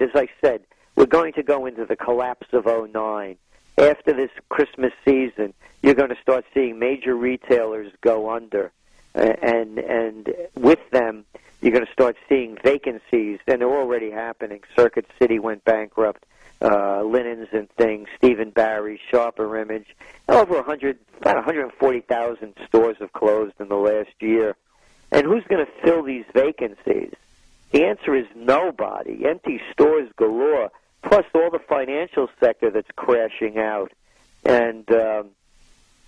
As I said, we're going to go into the collapse of '09. After this Christmas season, you're going to start seeing major retailers go under, and with them, you're going to start seeing vacancies, and they're already happening. Circuit City went bankrupt, Linens and Things, Stephen Barry, Sharper Image. Over about 140,000 stores have closed in the last year. And who's going to fill these vacancies? The answer is nobody. Empty stores galore, plus all the financial sector that's crashing out. And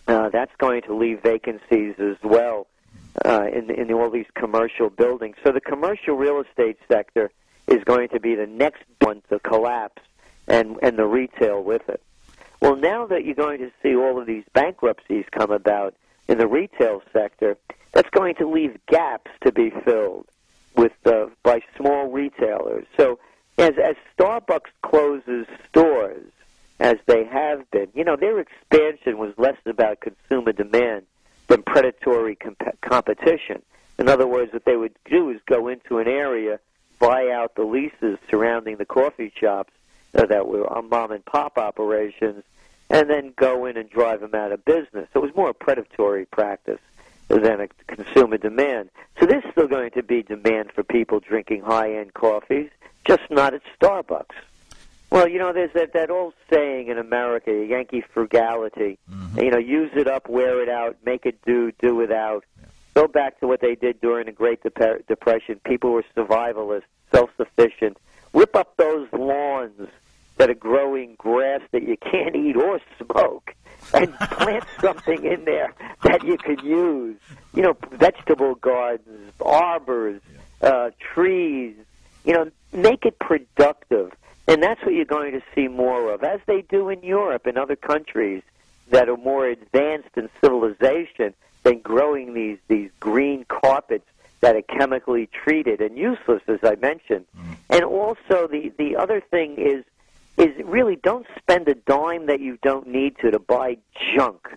that's going to leave vacancies as well in all these commercial buildings. So the commercial real estate sector is going to be the next one to collapse, and the retail with it. Well, now that you're going to see all of these bankruptcies come about in the retail sector, that's going to leave gaps to be filled with by small retailers. So as Starbucks closes stores, as they have been, their expansion was less about consumer demand than predatory competition. In other words, what they would do is go into an area, buy out the leases surrounding the coffee shops that were mom and pop operations, and then go in and drive them out of business. So it was more a predatory practice than a consumer demand. So there's still going to be demand for people drinking high-end coffees, just not at Starbucks. Well, there's that old saying in America, Yankee frugality. Mm-hmm. Use it up, wear it out, make it do without. Yeah. Go back to what they did during the Great Depression. People were survivalists, self-sufficient. Rip up those lawns that are growing grass that you can't eat or smoke, and plant something in there that you could use. Vegetable gardens, arbors, trees. Make it productive. And that's what you're going to see more of, as they do in Europe and other countries that are more advanced in civilization than growing these green carpets that are chemically treated and useless, as I mentioned. Mm. And also the other thing is really don't spend a dime that you don't need to buy junk.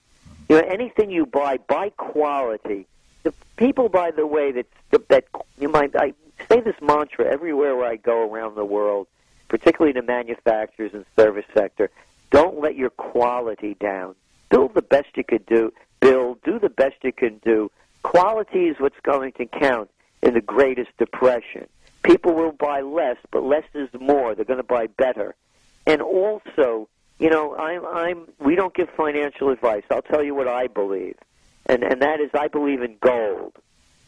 Anything you buy quality. The people, by the way, I say this mantra everywhere where I go around the world, particularly the manufacturers and service sector. Don't let your quality down. Build the best you could do. Do the best you can do. Quality is what's going to count in the greatest depression. People will buy less, but less is more. They're going to buy better. And also, we don't give financial advice. I'll tell you what I believe, and that is I believe in gold.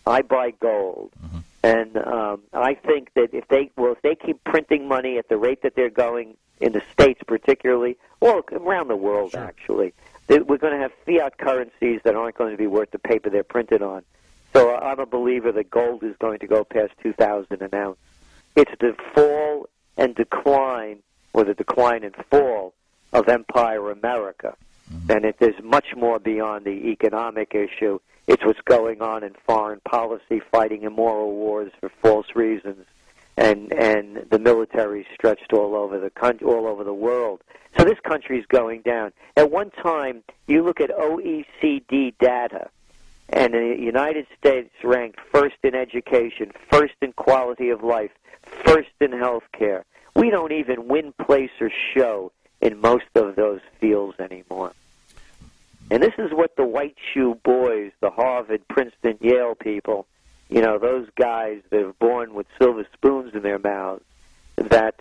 I buy gold. Mm-hmm. And I think that if they keep printing money at the rate that they're going in the States particularly, or around the world actually, we're going to have fiat currencies that aren't going to be worth the paper they're printed on. So I'm a believer that gold is going to go past $2,000 an ounce. It's the fall and decline, or the decline and fall of Empire America. Mm-hmm. And there's much more beyond the economic issue. It's what's going on in foreign policy, fighting immoral wars for false reasons, and the military stretched all over the world. So this country's going down. At one time, you look at OECD data, and the United States ranked first in education, first in quality of life, first in health care. We don't even win, place, or show in most of those fields anymore. And this is what the white shoe boys, the Harvard, Princeton, Yale people, those guys that are born with silver spoons in their mouths, that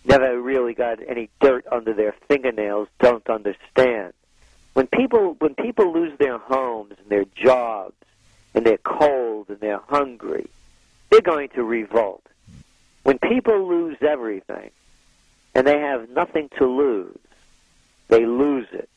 never really got any dirt under their fingernails, don't understand. When people lose their homes and their jobs, and they're cold and they're hungry, they're going to revolt. When people lose everything and they have nothing to lose, they lose it.